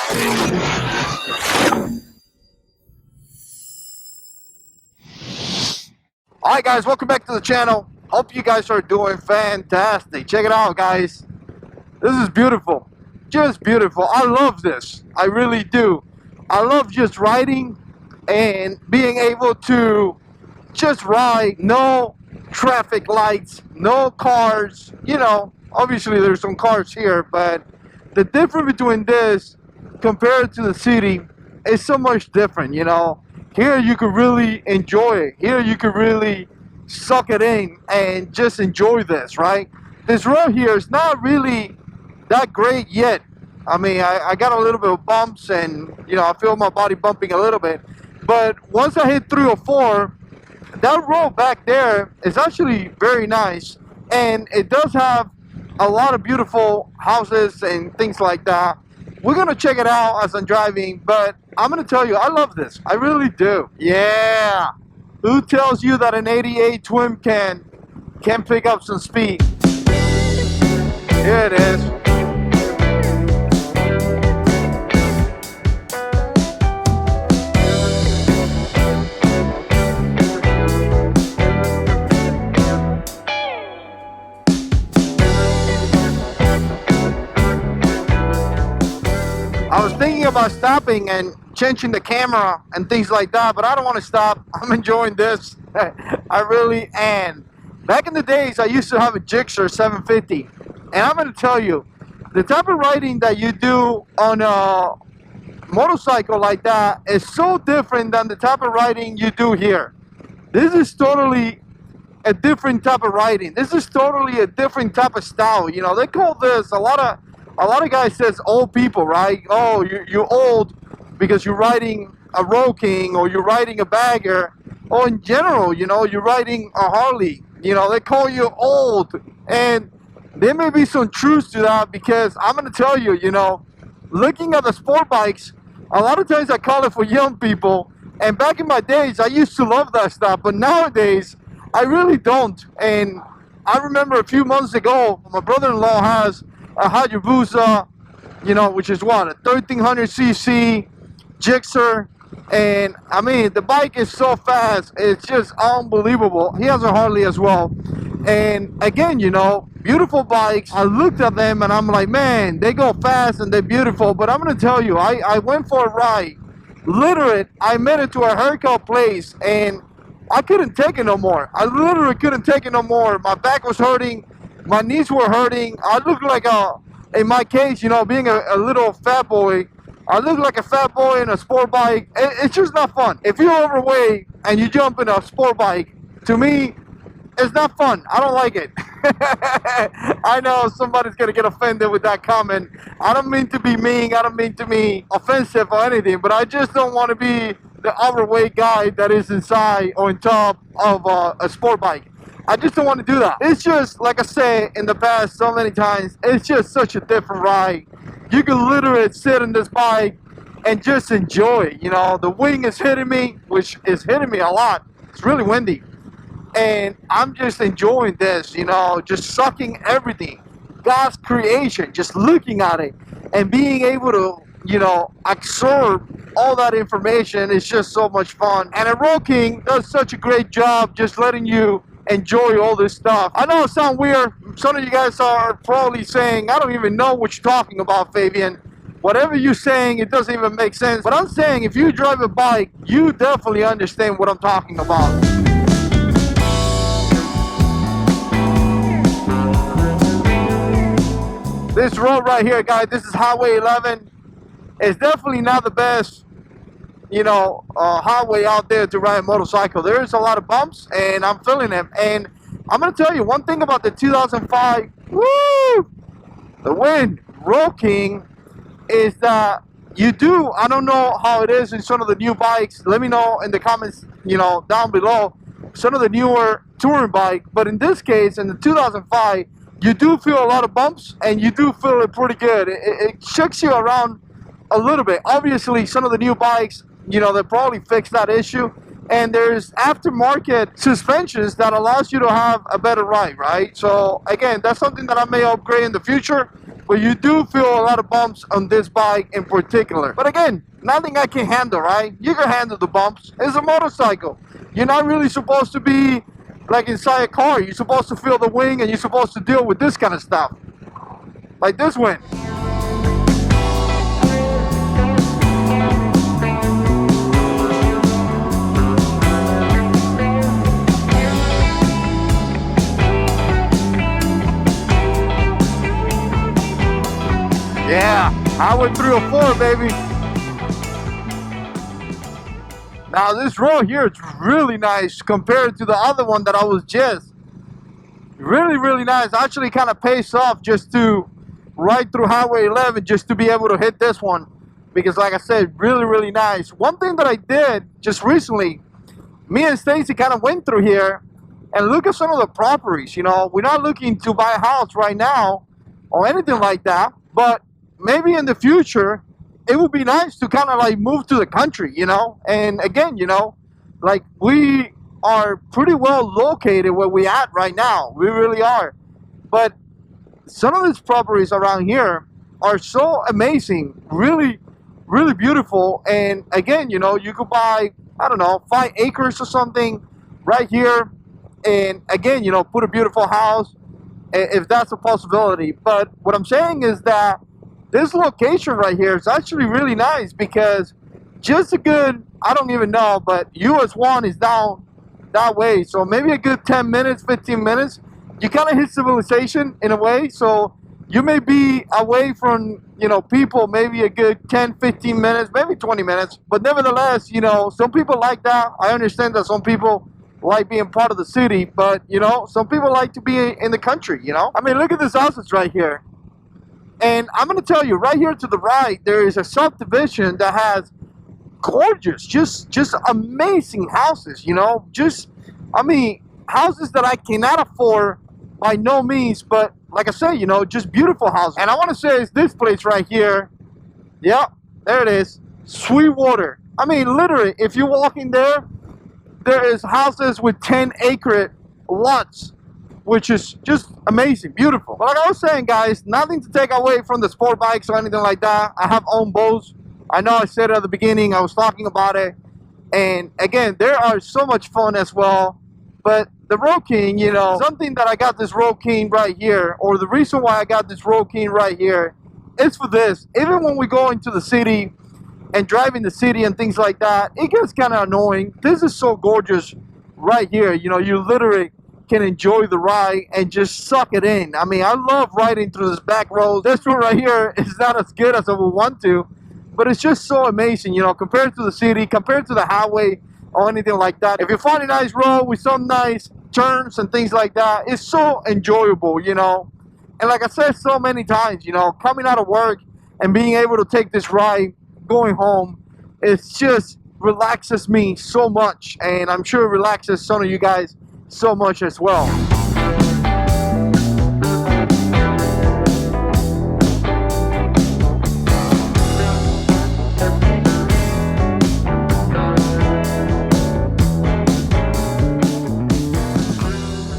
Alright guys, welcome back to the channel. Hope you guys are doing fantastic. Check it out guys. This is beautiful. Just beautiful. I love this. I really do. I love just riding and being able to just ride. No traffic lights, no cars. You know, obviously there's some cars here, but the difference between this compared to the city is so much different, you know. Here you could really enjoy it. Here you could really suck it in and just enjoy this, right? This road here is not really that great yet. I mean, I got a little bit of bumps and, you know, I feel my body bumping a little bit. But once I hit 304, that road back there is actually very nice. And it does have a lot of beautiful houses and things like that. We're going to check it out as I'm driving, but I'm going to tell you, I love this. I really do. Yeah. Who tells you that an 88 twin can pick up some speed? Here it is. I was thinking about stopping and changing the camera and things like that, but I don't want to stop. I'm enjoying this. I really am. Back in the days, I used to have a JH6 750, and I'm going to tell you, the type of riding that you do on a motorcycle like that is so different than the type of riding you do here. This is totally a different type of riding. This is totally a different type of style. You know, they call this, a lot of guys says old people, right? Oh, you're old because you're riding a Road King or you're riding a bagger. Or in general, you know, you're riding a Harley. You know, they call you old. And there may be some truth to that, because I'm going to tell you, you know, looking at the sport bikes, a lot of times I call it for young people. And back in my days, I used to love that stuff. But nowadays, I really don't. And I remember a few months ago, my brother-in-law has a Hayabusa, you know, which is what, a 1300cc Gixxer, and I mean, the bike is so fast, it's just unbelievable. He has a Harley as well, and again, you know, beautiful bikes. I looked at them and I'm like, man, they go fast and they're beautiful. But I'm gonna tell you, I went for a ride, literally, I made it to a haircut place and I couldn't take it no more. I literally couldn't take it no more. My back was hurting, my knees were hurting. I looked like in my case, you know, being a little fat boy, I look like a fat boy in a sport bike. It's just not fun. If you're overweight and you jump in a sport bike, to me, it's not fun. I don't like it. I know somebody's going to get offended with that comment. I don't mean to be mean. I don't mean to be offensive or anything, but I just don't want to be the overweight guy that is inside or on top of a sport bike. I just don't want to do that. It's just, like I said in the past so many times, it's just such a different ride. You can literally sit in this bike and just enjoy it. You know, the wind is hitting me, which is hitting me a lot. It's really windy. And I'm just enjoying this, you know, just sucking everything. God's creation, just looking at it and being able to, you know, absorb all that information is just so much fun. And a Road King does such a great job just letting you enjoy all this stuff. I know it sounds weird. Some of you guys are probably saying, I don't even know what you're talking about, Fabian. Whatever you're saying, it doesn't even make sense. But I'm saying, if you drive a bike, you definitely understand what I'm talking about. This road right here, guys, this is Highway 11. It's definitely not the best, you know, highway out there to ride a motorcycle. There's a lot of bumps, and I'm feeling them. And I'm going to tell you one thing about the 2005, woo, the wind Road King, is that you do, I don't know how it is in some of the new bikes. Let me know in the comments, you know, down below, some of the newer touring bike. But in this case, in the 2005, you do feel a lot of bumps, and you do feel it pretty good. It shakes you around a little bit. Obviously, some of the new bikes, you know, they probably fixed that issue. And there's aftermarket suspensions that allows you to have a better ride, right? So again, that's something that I may upgrade in the future. but you do feel a lot of bumps on this bike in particular. But again, nothing I can handle, right? You can handle the bumps. It's a motorcycle. You're not really supposed to be like inside a car. You're supposed to feel the wing, and you're supposed to deal with this kind of stuff, like this wind. Yeah, Highway 304, baby. Now this road here is really nice compared to the other one that I was just. Really nice. I actually kind of paced off just to ride through Highway 11 just to be able to hit this one. Because like I said, really nice. One thing that I did just recently, me and Stacy kind of went through here and look at some of the properties. You know, we're not looking to buy a house right now or anything like that, but maybe in the future, it would be nice to kind of like move to the country, you know? And again, you know, like we are pretty well located where we at right now. We really are. But some of these properties around here are so amazing, really beautiful. And again, you know, you could buy, I don't know, 5 acres or something right here. And again, you know, put a beautiful house if that's a possibility. But what I'm saying is that this location right here is actually really nice because just a good, I don't even know, but US 1 is down that way. So maybe a good 10 minutes, 15 minutes, you kind of hit civilization in a way. So you may be away from, you know, people maybe a good 10, 15 minutes, maybe 20 minutes. But nevertheless, you know, some people like that. I understand that some people like being part of the city, but, you know, some people like to be in the country, you know. I mean, look at this houses right here. And I'm going to tell you, right here to the right, there is a subdivision that has gorgeous, just amazing houses, you know. Just, I mean, houses that I cannot afford by no means, but like I say, you know, just beautiful houses. And I want to say it's this place right here. Yep, there it is. Sweetwater. I mean, literally, if you're walking there, there is houses with 10-acre lots, which is just amazing, beautiful. But like I was saying, guys, nothing to take away from the sport bikes or anything like that. I have owned both. I know I said it at the beginning, I was talking about it. And again, they are so much fun as well. But the Road King, you know, something that I got this Road King right here, or the reason why I got this Road King right here, is for this. Even when we go into the city and drive in the city and things like that, it gets kind of annoying. This is so gorgeous right here. You know, you literally can enjoy the ride and just suck it in. I mean, I love riding through this back road. This one right here is not as good as I would want to, but it's just so amazing, you know, compared to the city, compared to the highway or anything like that. If you find a nice road with some nice turns and things like that, it's so enjoyable, you know. And like I said so many times, you know, coming out of work and being able to take this ride going home, it just relaxes me so much, and I'm sure it relaxes some of you guys so much as well.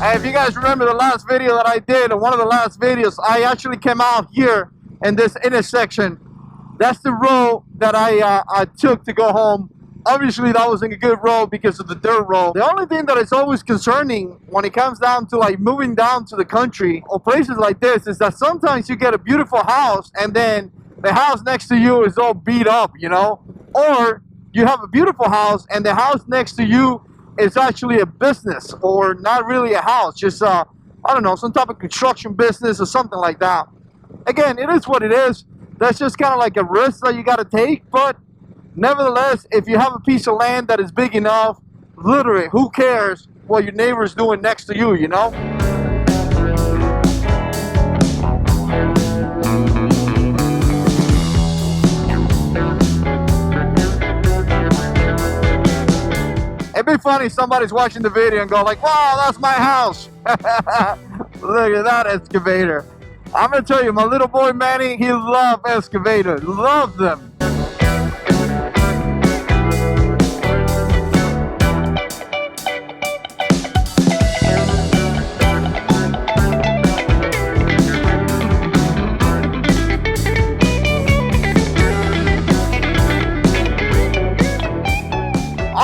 And if you guys remember the last video that I did, or one of the last videos, I actually came out here in this intersection. That's the road that I took to go home. Obviously, that wasn't a good road because of the dirt road. The only thing that is always concerning when it comes down to like moving down to the country or places like this is that sometimes you get a beautiful house and then the house next to you is all beat up, you know? Or you have a beautiful house and the house next to you is actually a business, or not really a house, just I don't know, some type of construction business or something like that. Again, it is what it is. That's just kind of like a risk that you got to take, but nevertheless, if you have a piece of land that is big enough, literally, who cares what your neighbor's doing next to you, you know? It'd be funny if somebody's watching the video and go like, wow, that's my house. Look at that excavator. I'm going to tell you, my little boy Manny, he loves excavators. Loves them.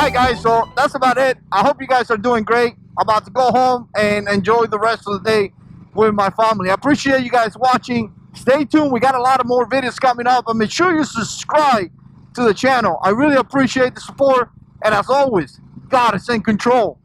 Alright guys, so that's about it. I hope you guys are doing great. I'm about to go home and enjoy the rest of the day with my family. I appreciate you guys watching. Stay tuned, we got a lot of more videos coming up, and make sure you subscribe to the channel. I really appreciate the support, and as always, God is in control.